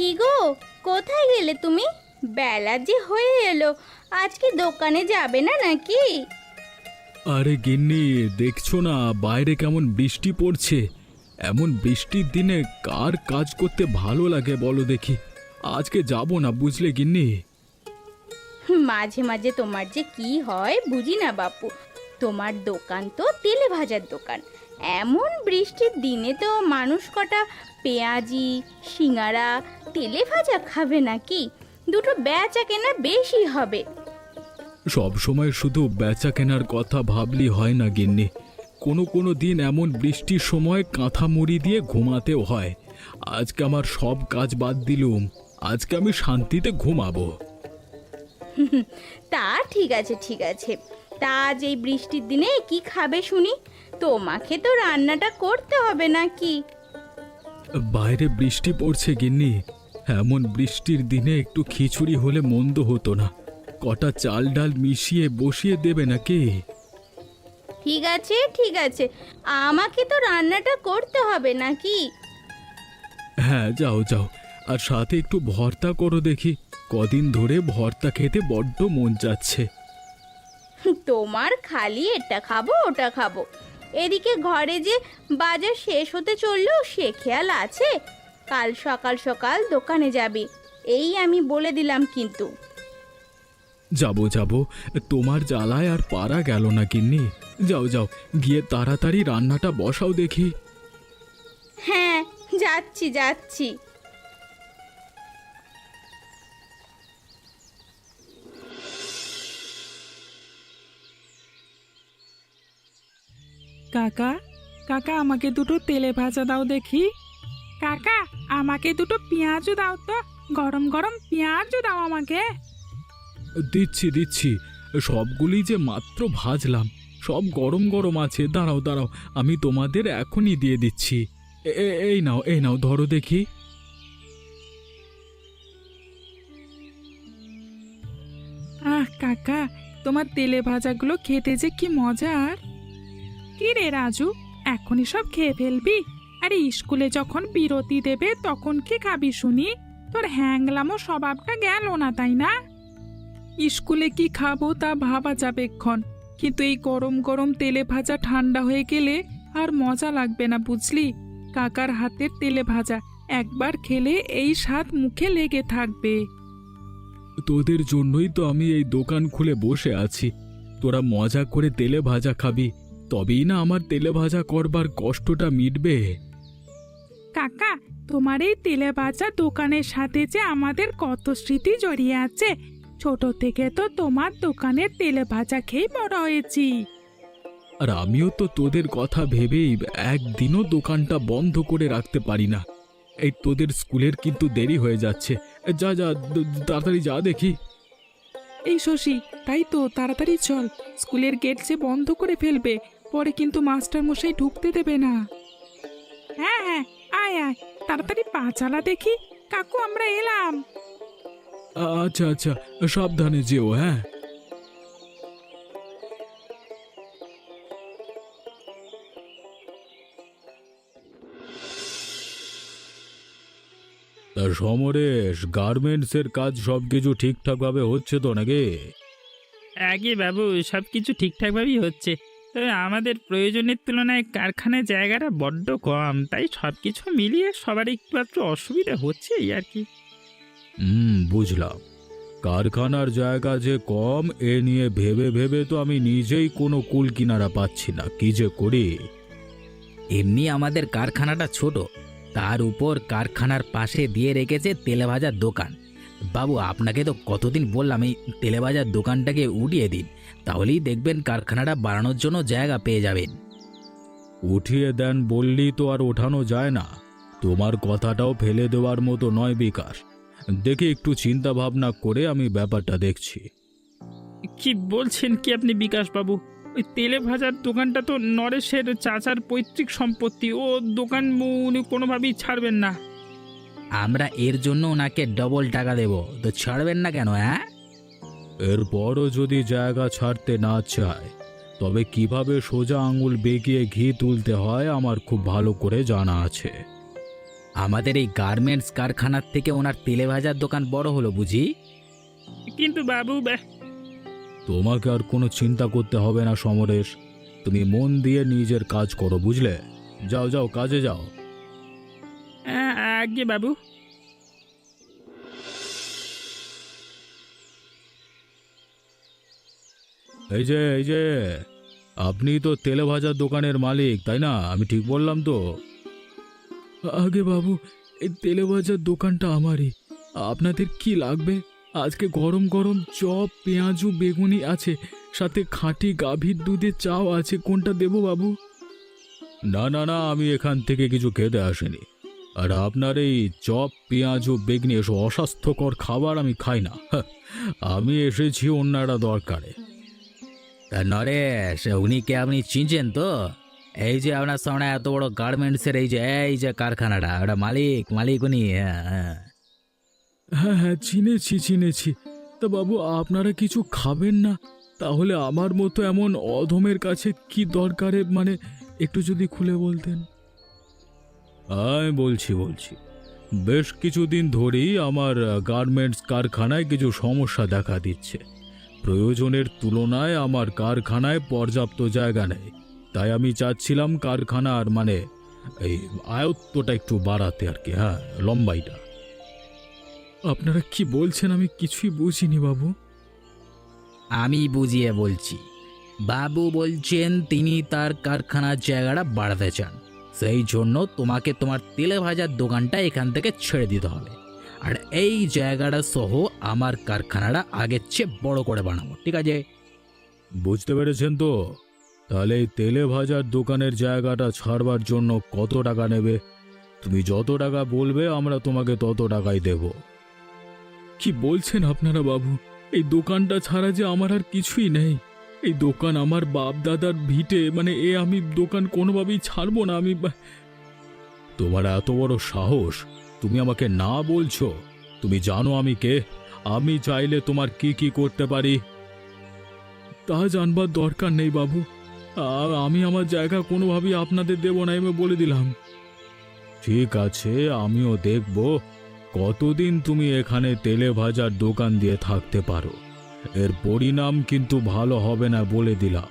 কি গো, কোথায় গেলে তুমি? বেলা যে হয়ে এলো, আজকে দোকানে যাবে না নাকি? আরে গিন্নি, দেখছো না বাইরে কেমন বৃষ্টি পড়ছে? এমন বৃষ্টির দিনে কার কাজ করতে ভালো লাগে বলো দেখি। আজকে যাব না, বুঝলে গিন্নি। মাঝে মাঝে তোমার যে কি হয় বুঝি না বাপু। তোমার দোকান তো তেলে ভাজার দোকান, এমন বৃষ্টির দিনে তো মানুষ কটা পেঁয়াজি, সিঙ্গারা, তেলে ভাজা খাবে নাকি? দুটো বেচা কেনা বেশি হবে। সব সময় শুধু বেচা কেনার কথা ভাবলি হয় না গিন্নি। কোনো কোনো দিন এমন বৃষ্টির সময় কাঁথা মুড়ি দিয়ে ঘুমাতেও হয়। আজকে আমার সব কাজ বাদ দিলুম, আজকে আমি শান্তিতে ঘুমাবো। তা ঠিক আছে ঠিক আছে। তা আজ এই বৃষ্টির দিনে কি খাবে শুনি? তোমাকে তো রান্নাটা করতে হবে নাকি? বাইরে বৃষ্টি পড়ছে গিন্নি, এমন বৃষ্টির দিনে একটু খিচুড়ি হলে মন্দ হতো না। কটা চাল ডাল মিশিয়ে বসিয়ে দেবে নাকি? ঠিক আছে ঠিক আছে, আমাকে তো রান্নাটা করতে হবে নাকি? হ্যাঁ, যাও যাও, আর সাথে একটু ভর্তা করো দেখি। কদিন ধরে ভর্তা খেতে বড্ড মন যাচ্ছে। তোমার খালি এটা খাবো ওটা খাবো, এদিকে ঘরে যে বাজার শেষ হতে চললো সে খেয়াল আছে? কাল সকাল সকাল দোকানে যাবে, এই আমি বলে দিলাম কিন্তু। যাব যাব, তোমার জ্বালায় আর পারা গেল না গিন্নি। যাও যাও, গিয়ে তাড়াতাড়ি রান্নাটা বসাও দেখি। হ্যাঁ, যাচ্ছি যাচ্ছি। কাকা, কাকা আমাকে দুটো তেলে ভাজা দাও দেখি। কাকা, আমাকে দুটো পেঁয়াজও দাও তো, গরম গরম পেঁয়াজও দাও আমাকে। দিচ্ছি দিচ্ছি, সবগুলি যে মাত্র ভাজলাম, সব গরম গরম আছে। দাঁড়াও দাঁড়াও, আমি তোমাদের এখনই দিয়ে দিচ্ছি। এই নাও এই নাও, ধরো দেখি। আহ কাকা, তোমার তেলে ভাজাগুলো খেতে যে কি মজার। কি রে রাজু, এখনই সব খেয়ে ফেলবি? আরে স্কুলে যখন বিরতি দেবে তখন কি খাবি শুনি? তোর হ্যাংলামো স্বভাবটা গেল না, তাই না? স্কুলে কি খাবো তা ভাবা যাবে এক্ষণ, কিন্তু এই গরম গরম তেলে ভাজা ঠান্ডা হয়ে গেলে আর মজা লাগবে না, বুঝলি? কাকার হাতের তেলে ভাজা একবার খেলে এই স্বাদ মুখে লেগে থাকবে। তোদের জন্যই তো আমি এই দোকান খুলে বসে আছি। তোরা মজা করে তেলে ভাজা খাবি, তবেই না আমার তেলে ভাজা করবার কষ্টটা মিটবে। কাকা, তোমার এই তেলে ভাজা দোকানের সাথে যে আমাদের কত স্মৃতি জড়িয়ে আছে। ছোট থেকে তো তোমার দোকানের তেলে ভাজা খেয়ে বড় হয়েছি। আর আমিও তো তোদের কথা ভেবেই একদিনও দোকানটা বন্ধ করে রাখতে পারি না। এই তোদের স্কুলের কিন্তু দেরি হয়ে যাচ্ছে। যা যা, তাড়াতাড়ি যা দেখি। এই শশী, তাই তো, তাড়াতাড়ি চল, স্কুলের গেট যে বন্ধ করে ফেলবে, পরে কিন্তু মাস্টার মশাই ঢুকতে দেবে না। হ্যাঁ হ্যাঁ, আয় আয়, তাড়াতাড়ি পা চালা দেখি। কাকু, আমরা এলাম। আচ্ছা আচ্ছা, সাবধানে যেও। হ্যাঁ, তা সমরেশ, গার্মেন্টসের কাজ সবকিছু ঠিকঠাক ভাবে হচ্ছে তো নাকি? আগে বাবু, সব কিছু ঠিকঠাকভাবেই হচ্ছে, তবে আমাদের প্রয়োজনের তুলনায় কারখানার জায়গাটা বড্ড কম, তাই সব কিছু মিলিয়ে সবার একটু একটু অসুবিধা হচ্ছে এই আর কি। বুঝলাম। কারখানার জায়গা যে কম, এ নিয়ে ভেবে ভেবে তো আমি নিজেই কোনো কুল কিনারা পাচ্ছি না, কি যে করি। এমনি আমাদের কারখানাটা ছোট, তার উপর কারখানার পাশে দিয়ে রেখেছে তেলে ভাজার দোকান। বাবু, আপনাকে তো কতদিন বললাম এই তেলে ভাজার দোকানটাকে উঠিয়ে দিন, তাহলেই দেখবেন কারখানাটা বাড়ানোর জন্য জায়গা পেয়ে যাবেন। উঠিয়ে দেন বললি তো আর ওঠানো যায় না। তোমার কথাটাও ফেলে দেওয়ার মতো নয় বিকাশ। দেখি একটু চিন্তা ভাবনা করে আমি ব্যাপারটা দেখছি। কি বলছেন কি আপনি বিকাশ বাবু? ওই তেলে ভাজার দোকানটা তো নরেশের চাচার পৈতৃক সম্পত্তি, ও দোকান উনি কোনোভাবেই ছাড়বেন না। আমরা এর জন্য ওনাকে ডবল টাকা দেব, তো ছাড়বেন না কেন? হ্যাঁ, এরপরও যদি জায়গা ছাড়তে না চায়, তবে কিভাবে সোজা আঙুল বেঁকিয়ে ঘি তুলতে হয় আমার খুব ভালো করে জানা আছে। আমাদের এই গার্মেন্টস কারখানার থেকে ওনার তেলে ভাজার দোকান বড় হলো বুঝি। কিন্তু বাবু তোমাকে আর কোনো চিন্তা করতে হবে না সমরেশ, তুমি মন দিয়ে নিজের কাজ করো, বুঝলে? যাও যাও, কাজে যাও। আগে বাবু। এই যে আপনি তো তেলে ভাজার দোকানের মালিক, তাই না? আমি ঠিক বললাম তো? আগে বাবু, এই তেলে ভাজার দোকানটা আমারই। আপনাদের কি লাগবে? আজকে গরম গরম চপ, পেঁয়াজু, বেগুনি আছে, সাথে খাঁটি গাভীর দুধের চাও আছে। কোনটা দেবো বাবু? না না না, আমি এখান থেকে কিছু খেতে আসিনি। আর আপনার এই চপ, পেঁয়াজু, বেগুনি এসব অস্বাস্থ্যকর খাবার আমি খাই না। আমি এসেছি অন্য একটা দরকারে। তা নরেশ, উনিকে আপনি চিনছেন তো? এই যে আপনার সামনে এত বড় গার্মেন্টসের এই যে কারখানাটা, ওটা মালিক উনি। হ্যাঁ হ্যাঁ। হ্যাঁ হ্যাঁ, চিনেছি। তা বাবু, আপনারা কিছু খাবেন না? তাহলে আমার মতো এমন অধমের কাছে কি দরকারে, মানে একটু যদি খুলে বলতেন। আমি বলছি বেশ কিছুদিন ধরেই আমার গার্মেন্টস কারখানায় কিছু সমস্যা দেখা দিচ্ছে। প্রয়োজনের তুলনায় আমার কারখানায় পর্যাপ্ত জায়গা নেই। তাই আমি চাচ্ছিলাম কারখানার মানে এই আয়ত্তটা একটু বাড়াতে আর কি। হ্যাঁ, লম্বাইটা। আপনারা কি বলছেন আমি কিছুই বুঝিনি বাবু। আমি বুঝিয়ে বলছি। বাবু বলছেন তিনি তার কারখানার জায়গাটা বাড়াতে চান, সেই জন্য তোমাকে তোমার তেলে ভাজার দোকানটা এখান থেকে ছেড়ে দিতে হবে। আর এই জায়গাটা সহ আমার কারখানাটা আগের চেয়ে বড় করে বানাবো, ঠিক আছে? বুঝতে পেরেছেন তো? তাহলে এই তেলে ভাজার দোকানের জায়গাটা ছাড়বার জন্য কত টাকা নেবে? তুমি যত টাকা বলবে আমরা তোমাকে তত টাকাই দেব। কি বলছেন আপনারা বাবু? এই দোকানটা ছাড়া যে আমার আর কিছুই নেই। এই দোকান আমার বাপ দাদার ভিটে, মানে আমি দোকান কোনোভাবেই ছাড়বো না আমি। তোমার এত বড় সাহস, তুমি আমাকে না বলছো? তুমি জানো আমি কে? আমি চাইলে তোমার কি কি করতে পারি। তা জানবার দরকার নেই বাবু। আমি আমার জায়গা কোনোভাবেই আপনাদের দেব না, আমি বলে দিলাম। ঠিক আছে, আমিও দেখব কতদিন তুমি এখানে তেলে ভাজার দোকান দিয়ে থাকতে পারো। এর পরিণাম কিন্তু ভালো হবে না, বলে দিলাম।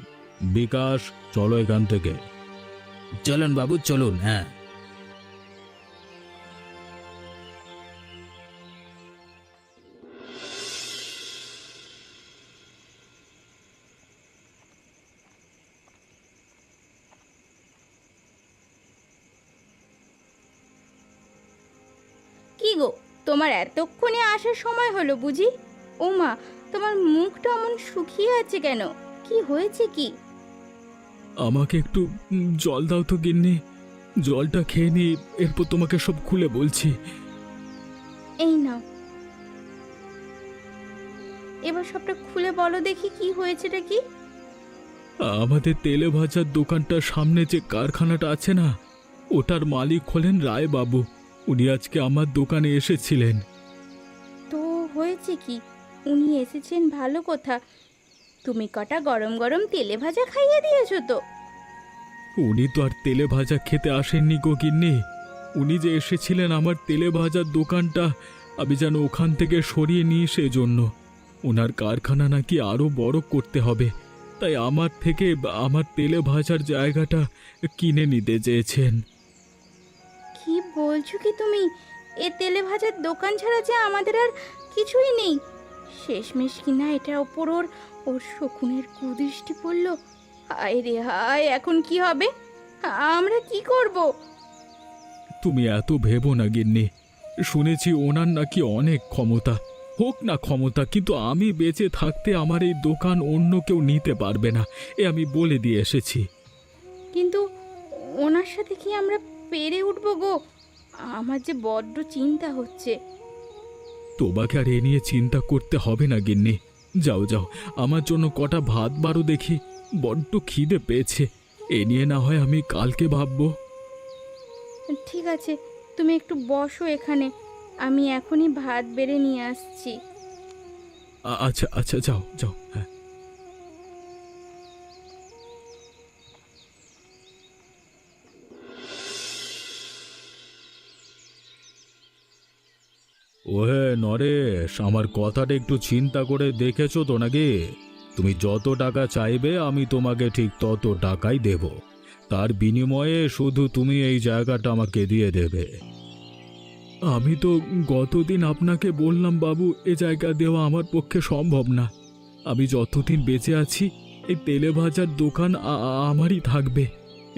বিকাশ, চলো এখান থেকে। চলুন বাবু চলুন। হ্যাঁ, কি গো, তোমার এতক্ষণে আসার সময় হলো বুঝি? ও মা, তোমার মুখটা এমন শুকিয়ে আছে কেন? কি হয়েছে কি? আমাকে একটু জল দাও তো গিন্নি। জলটা খেয়ে নি, এরপর তোমাকে সব খুলে বলছি। এই নাও, এবার সবটা খুলে বলো দেখি কি হয়েছেটা কি? আমাদের তেলে ভাজার দোকানটার সামনে যে কারখানাটা আছে না, ওটার মালিক হলেন রায় বাবু। উনি আজকে আমার দোকানে এসেছিলেন। তো হয়েছে কি? উনি এসেছেন ভালো কথা। তুমি কটা গরম গরম তেলে ভাজা খাইয়ে দিয়েছো তো? উনি তো আর তেলে ভাজা খেতে আসেননি গো গিন্নি। উনি যে এসেছিলেন আমার তেলে ভাজার দোকানটা আমি যেন ওখান থেকে সরিয়ে নিই, সেজন্য। ওনার কারখানা নাকি আরো বড় করতে হবে, তাই আমার থেকে আমার তেলে ভাজার জায়গাটা কিনে নিতে চেয়েছেন। কি বলছো কি তুমি? এ তেলে ভাজার দোকান ছাড়া যে আমাদের আর কিছুই নেই। শেষমেশ কিনা এটার ওপর ওর শকুনের কুদৃষ্টি পড়ল। হায় রে হায়, এখন কি হবে? আমরা কি করব? তুমি এত ভেবো না গিন্নি। শুনেছি ওনার নাকি অনেক ক্ষমতা। হোক না ক্ষমতা, কিন্তু আমি বেঁচে থাকতে আমার এই দোকান অন্য কেউ নিতে পারবে না, এ আমি বলে দিয়ে এসেছি। কিন্তু ওনার সাথে কি আমরা পেরে উঠবো গো? আমার যে বড্ড চিন্তা হচ্ছে। তোমাকে আর এ নিয়ে চিন্তা করতে হবে না গিন্নি। যাও যাও, আমার জন্য কটা ভাত বারো দেখি, বড্ড খিদে পেয়েছে। এ নিয়ে না হয় আমি কালকে ভাববো। ঠিক আছে, তুমি একটু বসো এখানে, আমি এখনই ভাত বেড়ে নিয়ে আসছি। আচ্ছা আচ্ছা, যাও যাও। হ্যাঁ। ওহে নরেশ, আমার কথাটা একটু চিন্তা করে দেখেছো তো নাকি? তুমি যত টাকা চাইবে আমি তোমাকে ঠিক তত টাকাই দেব। তার বিনিময়ে শুধু তুমি এই জায়গাটা আমাকে দিয়ে দেবে। আমি তো গতদিন আপনাকে বললাম বাবু, এ জায়গা দেওয়া আমার পক্ষে সম্ভব না। আমি যতদিন বেঁচে আছি এই তেলে ভাজার দোকান আমারই থাকবে।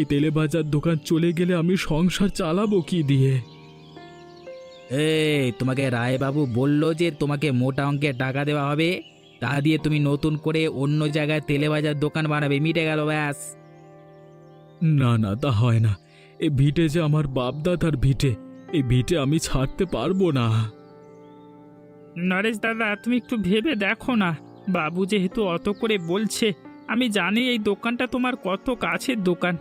এই তেলে ভাজার দোকান চলে গেলে আমি সংসার চালাবো কি দিয়ে? এই তোমাকে রায়বাবু বললো যে তোমাকে মোটা অঙ্কের টাকা দেওয়া হবে, তা দিয়ে তুমি নতুন করে অন্য জায়গায় তেলে ভাজার দোকান বানাবে, মিটে গেল ব্যাস। না না, তা হয় না। এই ভিটে যে আমার বাপদাদার ভিটে, এই ভিটে আমি ছাড়তে পারবো না। নরেশ দাদা, তুমি একটু ভেবে দেখো না। বাবু যেহেতু অত করে বলছে, আমি জানি এই দোকানটা তোমার কত কাছের দোকান,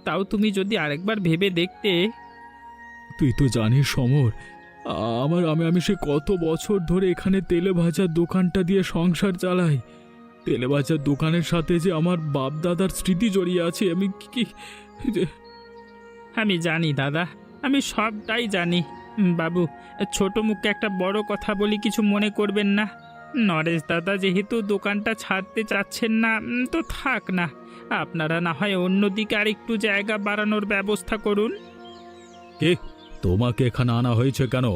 তাও তুমি যদি আরেকবার ভেবে দেখতে। তুই তো জানিস সমর, আমি সে কত বছর ধরে এখানে তেলে ভাজার দোকানটা দিয়ে সংসার চালাই। তেলে ভাজার দোকানের সাথে যে আমার বাপদাদার স্মৃতি জড়িয়ে আছে। আমি কি আমি জানি দাদা, আমি সবটাই জানি। বাবু, ছোট মুখে একটা বড় কথা বলি, কিছু মনে করবেন না। নরেশ দাদা যেহেতু দোকানটা ছাড়তে চাচ্ছেন না, তো থাক না। আপনারা না হয় অন্যদিকে আরেকটু জায়গা বাড়ানোর ব্যবস্থা করুন। কে তোমাকে এখানে আনা হয়েছে কেন?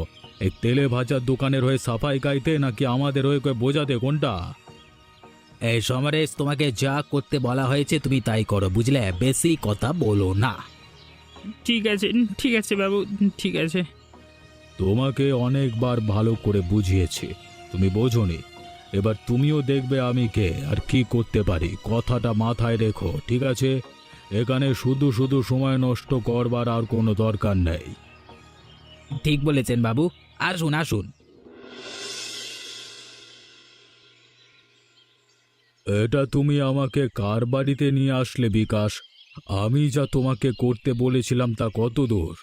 এই তেলে ভাজার দোকানের হয়ে সাফাই গাইতে নাকি আমাদের হয়ে বোঝাতে, কোনটা? এই সমরেশ, তোমাকে যা করতে বলা হয়েছে তুমি তাই করো, বুঝলে? বেশি কথা বলো না। ঠিক আছে, ঠিক আছে বাবু, ঠিক আছে। তোমাকে অনেকবার ভালো করে বুঝিয়েছি, তুমি বোঝোনি। এবার তুমিও দেখবে আমি কে আর কি করতে পারি। কথাটা মাথায় রেখো, ঠিক আছে? এখানে শুধু শুধু সময় নষ্ট করবার আর কোনো দরকার নেই। ঠিক বলেছেন বাবু, আসুন আসুন। এটা তুমি আমাকে কার বাড়িতে নিয়ে আসলে বিকাশ? আমি যা তোমাকে করতে বলেছিলাম তা কত দূর?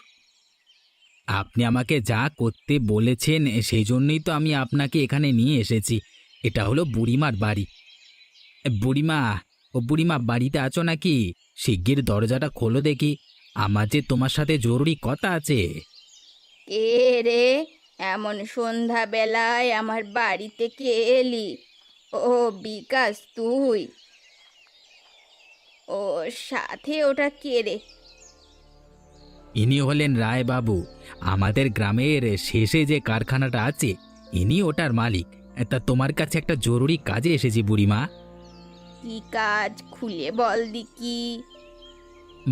আপনি আমাকে যা করতে বলেছেন সেই জন্যই তো আমি আপনাকে এখানে নিয়ে এসেছি। এটা হলো বুড়িমার বাড়ি। বুড়িমা, ও বুড়িমা, বাড়িতে আছো নাকি? শিগগির দরজাটা খোলো দেখি, আমার যে তোমার সাথে জরুরি কথা আছে। কে রে, এমন সন্ধ্যাবেলায় আমার বাড়িতে কে এলি? ও বিকাশ, তুই? ও সাথে ওটা কে রে? ইনি হলেন রায়বাবু, আমাদের গ্রামের শেষে যে কারখানাটা আছে ইনি ওটার মালিক। তা তোমার কাছে একটা জরুরি কাজে এসেছি বুড়িমা। কি কাজ, খুলে বল দিকি।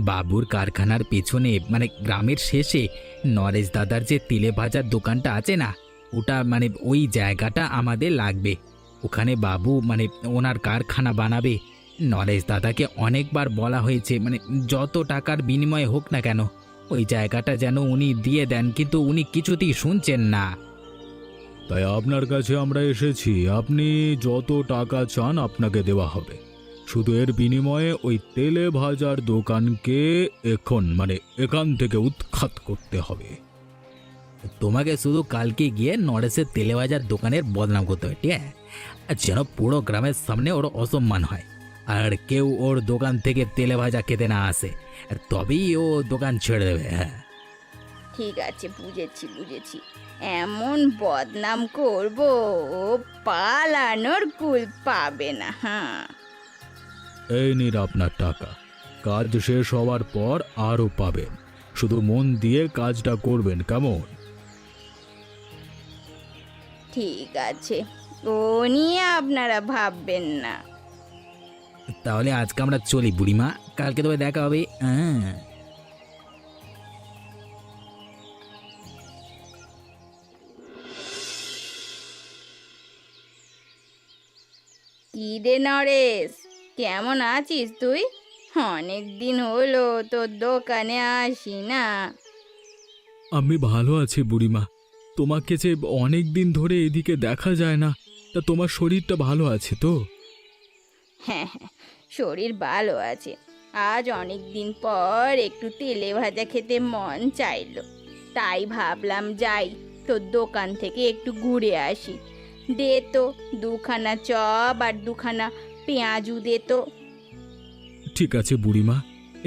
বাবুর কারখানার পেছনে, মানে গ্রামের শেষে, নরেশ দাদার যে তেলে ভাজার দোকানটা আছে না, ওটা মানে ওই জায়গাটা আমাদের লাগবে। ওখানে বাবু মানে ওনার কারখানা বানাবে। নরেশ দাদাকে অনেকবার বলা হয়েছে, মানে যত টাকার বিনিময়ে হোক না কেন ওই জায়গাটা যেন উনি দিয়ে দেন, কিন্তু উনি কিছুতেই শুনছেন না। তাই আপনার কাছে আমরা এসেছি। আপনি যত টাকা চান আপনাকে দেওয়া হবে, শুধু এর বিনিময়ে ওই তেলে ভাজার দোকানকে এখান থেকে উৎখাত করতে হবে। তোমাকে শুধু কালকে গিয়ে নরেশের তেলে ভাজার দোকানের বদনাম করতে হয়, ঠিক আছে? যেন পুরো গ্রামের সামনে ওর অসম্মান হয়, আর কেউ ওর দোকান থেকে তেলে ভাজা খেতে না আসে, তবেই ও দোকান ছেড়ে দেবে। হ্যাঁ, ঠিক আছে, বুঝেছি বুঝেছি। এমন বদনাম করব, ও পালানোর কুল পাবে না। হ্যাঁ, এই নিন আপনার টাকা। কাজ শেষ হওয়ার পর আরও পাবেন। শুধু মন দিয়ে কাজটা করবেন, কেমন? ঠিক আছে, ও নিয়ে আপনারা ভাববেন না। তাহলে আজকে আমরা চলি বুড়িমা, কালকে তবে দেখা হবে। হ্যাঁ, কি রে নরেশ, কেমন আছিস তুই? অনেক দিন হলো তোর দোকানে আসি না। আমি ভালো আছি বুড়িমা। তোমাকে যে অনেক দিন ধরে এদিকে দেখা যায় না, তা তোমার শরীরটা ভালো আছে তো? হ্যাঁ হ্যাঁ, শরীর ভালো আছে। আজ অনেক দিন পর একটু তেলে ভাজা খেতে মন চাইলো, তাই ভাবলাম যাই তোর দোকান থেকে একটু ঘুরে আসি। দে তো দুখানা চপ আর দুখানা পেঁয়াজু দে তো। ঠিক আছে বুড়িমা,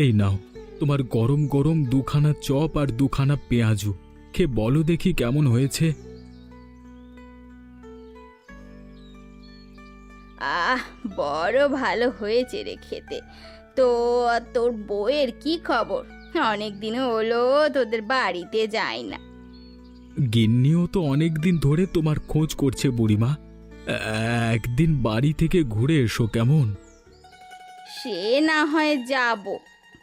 এই নাও তোমার গরম গরম দুখানা চপ আর দুখানা পেঁয়াজু। খেয়ে বলো দেখি কেমন হয়েছে। আহ, বড় ভালো হয়েছে রে খেতে। তো তোর বউয়ের কি খবর? অনেক দিন হলো তোদের বাড়িতে যাই না। গিন্নিও তো অনেক দিন ধরে তোমার খোঁজ করছে বুড়িমা। একদিন বাড়ি থেকে ঘুরে এসো কেমন? সে না হয় যাব,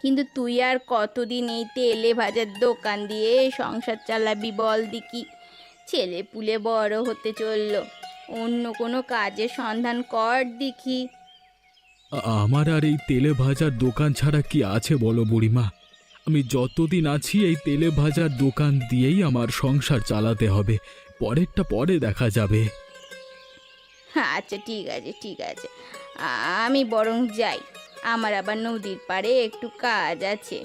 কিন্তু তুই আর কতদিন এই তেলে ভাজার দোকান দিয়ে সংসার চালাবি বল দেখি? ছেলে পুলে বড় হতে চললো, অন্য কোনো কাজের সন্ধান কর দেখি। আমার আর এই তেলে ভাজার দোকান ছাড়া কি আছে বলো বুড়িমা? আমি যতদিন আছি এই তেলে ভাজার দোকান দিয়েই আমার সংসার চালাতে হবে, পরেরটা পরে দেখা যাবে। আচ্ছা ঠিক আছে ঠিক আছে, আমি বরং যাই, আমার আবার নদীর পাড়ে একটু কাজ আছে।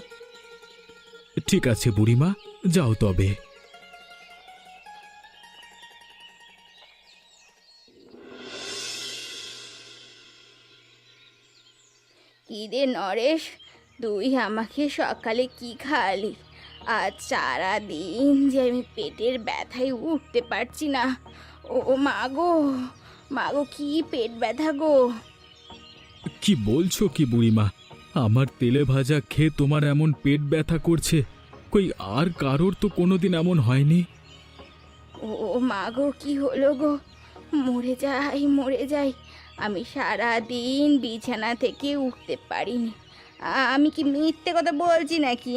ঠিক আছে বুড়িমা, যাও তবে। কি রে নরেশ, তুই আমাকে সকালে কি খাওয়ালি? আজ সারাদিন যে আমি পেটের ব্যথায় উঠতে পারছি না। ও মাগো, মাগো কি পেট ব্যথা গো! কি বলছো কি বুড়িমা? আমার তেলে ভাজা খেয়ে তোমার এমন পেট ব্যথা করছে? কই আর কারোর তো কোনোদিন এমন হয়নি। ও মাগো কি হলো গো! মরে যাই মরে যাই, আমি সারাদিন বিছানা থেকে উঠতে পারিনি। আমি কি মিথ্যে কথা বলছি নাকি?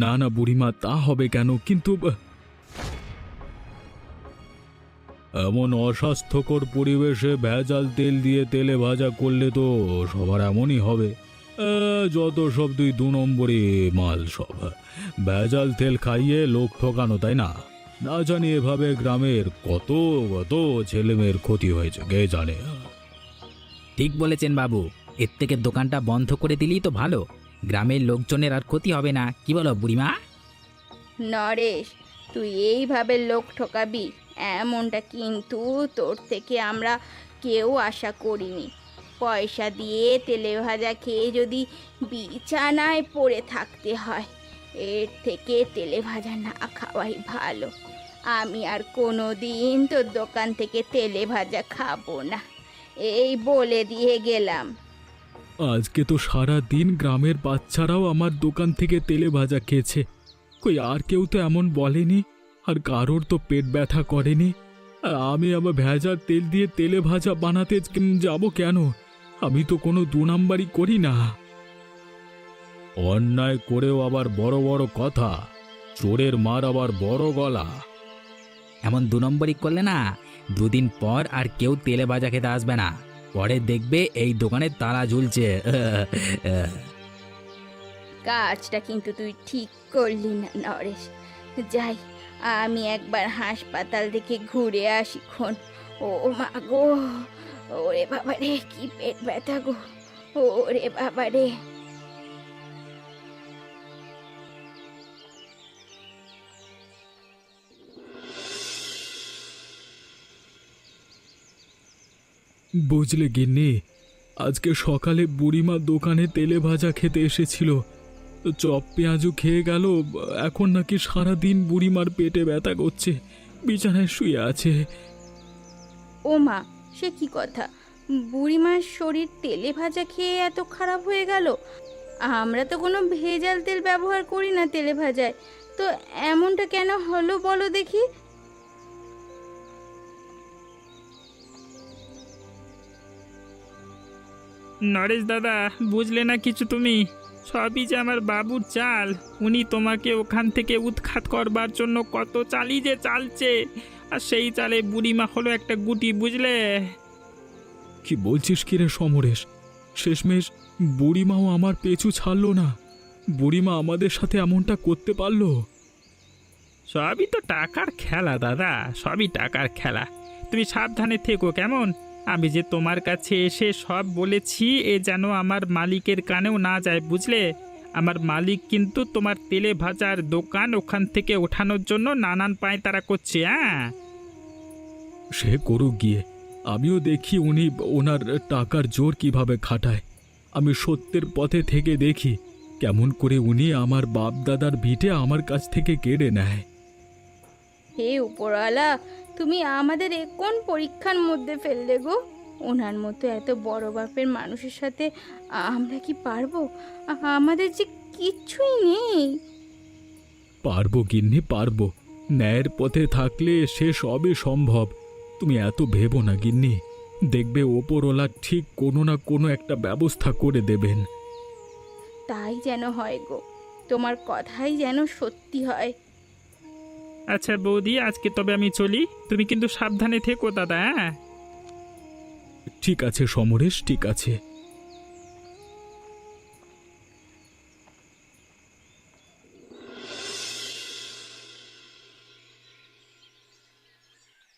না না বুড়িমা, তা হবে কেন? কিন্তু এমন অস্বাস্থ্যকর পরিবেশে ভেজাল তেল দিয়ে তেলে ভাজা করলে তো সবার এমনই হবে। যত সব দু নম্বরই মাল সব। ভেজাল তেল খাইয়ে লোক ঠকানো, তাই না? না জানি এভাবে গ্রামের কত কত ছেলেমেয়ের ক্ষতি হয়েছে কে জানে। ঠিক বলেছেন বাবু, এর থেকে দোকানটা বন্ধ করে দিলেই তো ভালো, গ্রামের লোকজনের আর ক্ষতি হবে না। কি বলো বুড়িমা? নরেশ, তুই এইভাবে লোক ঠকাবি এমনটা কিন্তু তোর থেকে আমরা কেউ আশা করিনি। পয়সা দিয়ে তেলে ভাজা খেয়ে যদি বিছানায় পড়ে থাকতে হয়, এর থেকে তেলে ভাজা না খাওয়াই ভালো। আমি আর কোনো দিন তোর দোকান থেকে তেলে ভাজা খাবো না, এই বলে দিয়ে গেলাম। আজকে তো সারা দিন গ্রামের বাচ্চারাও আমার দোকান থেকে তেলে ভাজা খেয়েছে। কই আর কেউ তো এমন বলেনি, আর কারোর তো পেট ব্যথা করেনি। আর আমি আবার ভেজাল তেল দিয়ে তেলে ভাজা বানাতে যাব কেন? আমি তো কোনো দু নাম্বারই করি না। অন্যায় করেও আবার বড় বড় কথা, চোরের মার আবার বড় গলা। এমন দু নম্বরই করলে না, দুদিন পর আর কেউ তেলে ভাজা খেতে আসবে না। পরে দেখবে এই দোকানে তালা ঝুলছে। কাজটা কিন্তু তুই ঠিক করলি না নরেশ। যাই, আমি একবার হাসপাতাল থেকে ঘুরে আসি খন। ও মা গো, ওরে বাবারে কি পেট ব্যথা গো! ওরে বাবারে! বুঝলে গিন্নি, আজকে সকালে বুড়িমা দোকানে তেলে ভাজা খেতে এসেছিল, চপ পেঁয়াজু খেয়ে গেল। এখন নাকি সারাদিন বুড়িমার পেটে ব্যথা করছে, বিছানায় শুয়ে আছে। ও মা, সে কি কথা! বুড়িমার শরীর তেলে ভাজা খেয়ে এত খারাপ হয়ে গেল? আমরা তো কোনো ভেজাল তেল ব্যবহার করি না তেলে ভাজায়, তো এমনটা কেন হলো বলো দেখি? নরেশ দাদা, বুঝলে না কিছু তুমি? সবই যে আমার বাবুর চাল। উনি তোমাকে ওখান থেকে উৎখাত করবার জন্য কত চালই যে চালছে, আর সেই চালে বুড়িমা হলো একটা গুটি, বুঝলে? কি বলছিস কিরে সমরেশ? শেষমেশ বুড়িমাও আমার পেছু ছাড়লো না? বুড়িমা আমাদের সাথে এমনটা করতে পারলো? সবই তো টাকার খেলা দাদা, সবই টাকার খেলা। তুমি সাবধানে থেকো কেমন? আমি যে তোমার কাছে এসে সব বলেছি, এ যেন আমার মালিকের কানেও না যায়, বুঝলে? আমার মালিক কিন্তু তোমার তেলে ভাজার দোকান ওখান থেকে ওঠানোর জন্য নানান পায়তারা করছে। হ্যাঁ, সে করুক গিয়ে, আমিও দেখি উনি ওনার টাকার জোর কিভাবে খাটায়। আমি সত্যের পথে থেকে দেখি কেমন করে উনি আমার বাপ দাদার ভিটে আমার কাছ থেকে কেড়ে নেয়। হে উপরওয়ালা, তুমি আমাদের এ কোন পরীক্ষার মধ্যে ফেললে গো? ওনার মতো এত বড় বাপের মানুষের সাথে আমরা কি পারবো? আমাদের যে কিচ্ছুই নেই। পারবো গিন্নি, পারবো। ন্যায়ের পথে থাকলে সে সবই সম্ভব। তুমি এত ভেবো না গিন্নি, দেখবে ওপরওয়ালা ঠিক কোনো না কোনো একটা ব্যবস্থা করে দেবেন। তাই যেন হয় গো, তোমার কথাই যেন সত্যি হয়। আচ্ছা বৌদি, আজকে তবে আমি চলি। তুমি কিন্তু সাবধানে থেকো দাদা। হ্যাঁ, ঠিক আছে সমরেশ, ঠিক আছে।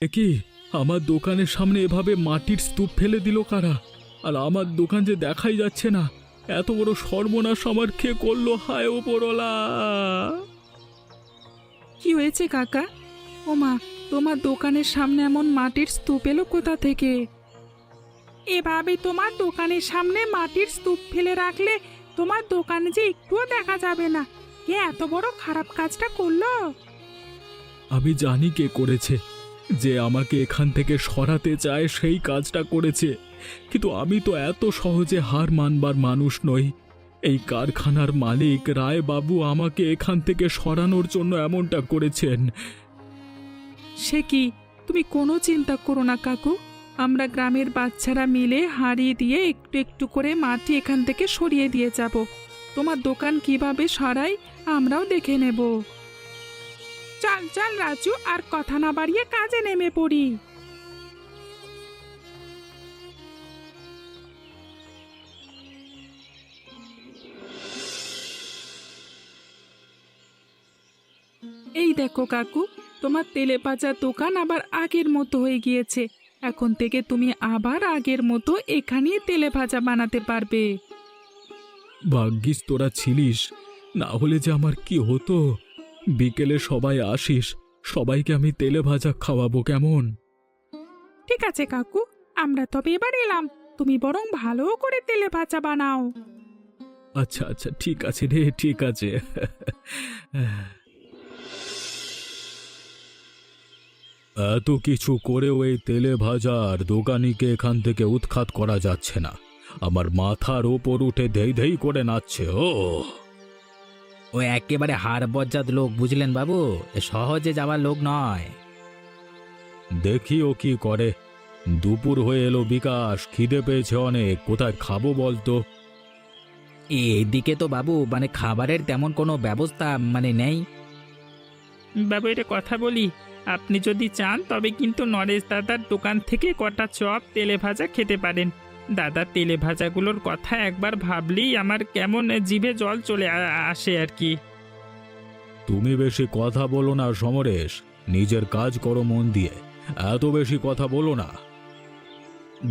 এ কি, আমার দোকানের সামনে এভাবে মাটির স্তূপ ফেলে দিল কারা? আর আমার দোকান যে দেখাই যাচ্ছে না, এত বড় সর্বনাশ আমার কে করলো? হায় ওপরওয়ালা! কি হয়েছে কাকা? ও মা, তোমার দোকানের সামনে এমন মাটির স্তূপ এলো কোথা থেকে? এভাবে তোমার দোকানের সামনে মাটির স্তূপ ফেলে রাখলে তোমার দোকানে যে একটুও দেখা যাবে না। কে এত বড় খারাপ কাজটা করলো? আমি জানি কে করেছে। যে আমাকে এখান থেকে সরাতে চায় সেই কাজটা করেছে। কিন্তু আমি তো এত সহজে হার মানবার মানুষ নই। এই কারখানার মালিক রায় বাবু আমাকে এখান থেকে সরানোর জন্য এমনটা করেছেন। সে কি? তুমি কোনো চিন্তা করো না কাকু, আমরা গ্রামের বাচ্চারা মিলে হাঁড়ি দিয়ে একটু একটু করে মাটি এখান থেকে সরিয়ে দিয়ে যাব। তোমার দোকান কিভাবে সরাই আমরাও দেখে নেব। চল চল রাজু, আর কথা না বাড়িয়ে কাজে নেমে পড়ি। এই দেখো কাকু, তোমার তেলে ভাজার দোকান আবার আগের মতো হয়ে গিয়েছে। এখন থেকে তুমি আবার আগের মতো এখানেই তেলে ভাজা বানাতে পারবে। ভাগ্যিস তোরা ছিলিস, না হলে যে আমার কি হতো। বিকেলে সবাই আসিস, সবাইকে আমি তেলে ভাজা খাওয়াবো, কেমন? ঠিক আছে কাকু, আমরা তবে এবার এলাম। তুমি বরং ভালো করে তেলে ভাজা বানাও। আচ্ছা আচ্ছা, ঠিক আছে রে, ঠিক আছে। এত কিছু করেও এই তেলে ভাজার দোকানিকে এখান থেকে উৎখাত করা যাচ্ছে না। আমার মাথার ওপর উঠে ধেই ধেই করে নাচছে। ও একেবারে হাড় বজ্জাত লোক, বুঝলেন বাবু? এ সহজে যাওয়ার লোক নয়। দেখি ও কি করে। দুপুর হয়ে এলো বিকাশ, খিদে পেয়েছে অনেক, কোথায় খাবো বলতো? এইদিকে তো বাবু খাবারের তেমন কোনো ব্যবস্থা নেই। বাবু এটা কথা বলি, আপনি যদি চান তবে কিন্তু নরেশ দাদার দোকান থেকে কটা চপ তেলে ভাজা খেতে পারেন। দাদা তেলে ভাজাগুলোর কথা একবার ভাবলেই আমার কেমন জিভে জল চলে আসে আর কি। তুমি বেশি কথা বলো না সমরেশ, নিজের কাজ করো মন দিয়ে। এত বেশি কথা বলো না।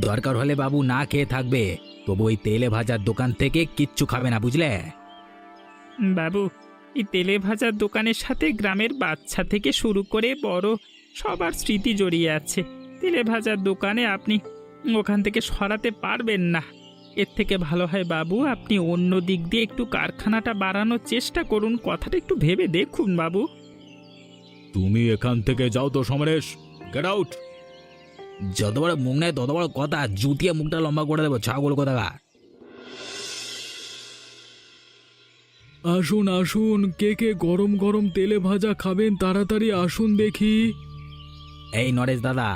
দরকার হলে বাবু না খেয়ে থাকবে, তবু ওই তেলে ভাজার দোকান থেকে কিচ্ছু খাবে না, বুঝলে? বাবু, এই তেলে ভাজার দোকানের সাথে গ্রামের বাচ্চা থেকে শুরু করে বড় সবার স্মৃতি জড়িয়ে আছে। তেলে ভাজার দোকানে আপনি ওখান থেকে সরাতে পারবেন না। এর থেকে ভালো হয় বাবু, আপনি অন্য দিক দিয়ে একটু কারখানাটা বাড়ানোর চেষ্টা করুন। কথাটা একটু ভেবে দেখুন বাবু। তুমি এখান থেকে যাও তো সমরেশ, গেট আউট। যত বড় মুখ নেয় তত বড় কথা, জুতিয়ে মুখটা লম্বা করে দেবো, ছাগল কোথাকার। আসুন আসুন, কে কে গরম গরম তেলে ভাজা খাবেন তাড়াতাড়ি আসুন দেখি। এই নরেশ দাদা,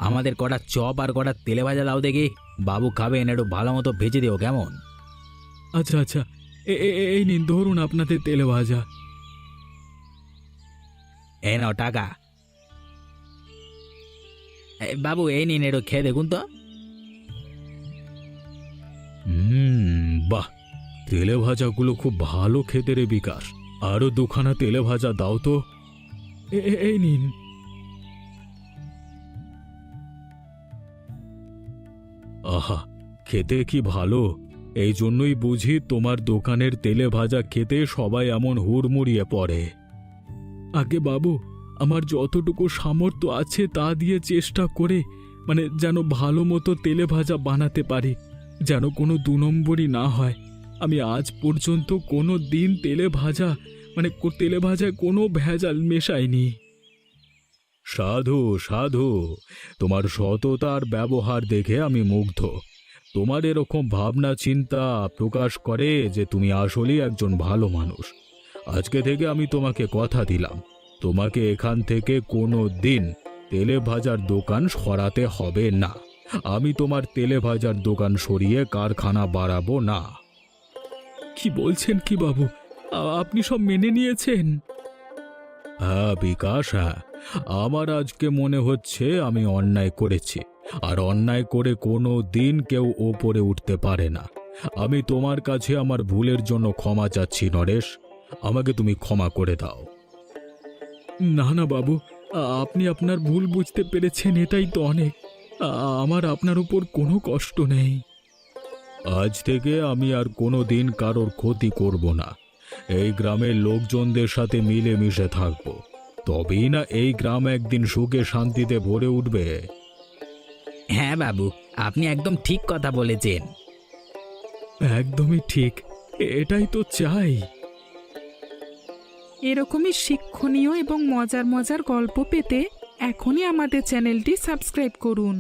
আমাদের কটা চপ আর কটা তেলে ভাজা দাও দেখি। বাবু খাবেন, একটু ভালো মতো ভেজে দিও, কেমন? আচ্ছা আচ্ছা, এই নিন ধরুন আপনাদের তেলে ভাজা। এই নাও টাকা। বাবু এই নিন, একটু খেয়ে দেখুন তো। বাহ, তেলে ভাজাগুলো খুব ভালো খেতে রে বিকাশ। আরো দুখানা তেলে ভাজা দাও তো। এই নিন। আহা, খেতে কি ভালো। এই জন্যই বুঝি তোমার দোকানের তেলে ভাজা খেতে সবাই এমন হুড়মুড়িয়ে পড়ে। আগে বাবু, আমার যতটুকু সামর্থ্য আছে তা দিয়ে চেষ্টা করে যেন ভালো মতো তেলে ভাজা বানাতে পারি, যেন কোনো 2 নম্বরই না হয়। আমি আজ পর্যন্ত কোনো দিন তেলে ভাজায় কোনো ভেজাল মেশাইনি। সাধু সাধু, তোমার সততার ব্যবহার দেখে আমি মুগ্ধ। তোমার এরকম ভাবনা চিন্তা প্রকাশ করে যে তুমি আসলেই একজন ভালো মানুষ। আজকে থেকে আমি তোমাকে কথা দিলাম, তোমাকে এখান থেকে কোনো দিন তেলে ভাজার দোকান সরাতে হবে না। আমি তোমার তেলে ভাজার দোকান সরিয়ে কারখানা বাড়াবো না। কি বলছেন কি বাবু, আপনি সব মেনে নিয়েছেন? হ্যাঁ বিকাশ, হ্যাঁ, আমার আজকে মনে হচ্ছে আমি অন্যায় করেছি, আর অন্যায় করে কোনো দিন কেউ ওপরে উঠতে পারে না। আমি তোমার কাছে আমার ভুলের জন্য ক্ষমা চাচ্ছি নরেশ, আমাকে তুমি ক্ষমা করে দাও। না না বাবু, আপনি আপনার ভুল বুঝতে পেরেছেন, এটাই তো অনেক। আমার আপনার উপর কোনো কষ্ট নেই। আজ থেকে আমি আর কোনো দিন কারোর ক্ষতি করব না। এই গ্রামের লোকজনদের সাথে মিলেমিশে থাকব, তবেই না এই গ্রাম একদিন সুখে শান্তিতে ভরে উঠবে। হ্যাঁ বাবু, আপনি একদম ঠিক কথা বলেছেন। একদমই ঠিক, এটাই তো চাই। এরকমই শিক্ষণীয় এবং মজার মজার গল্প পেতে এখনই আমাদের চ্যানেলটি সাবস্ক্রাইব করুন।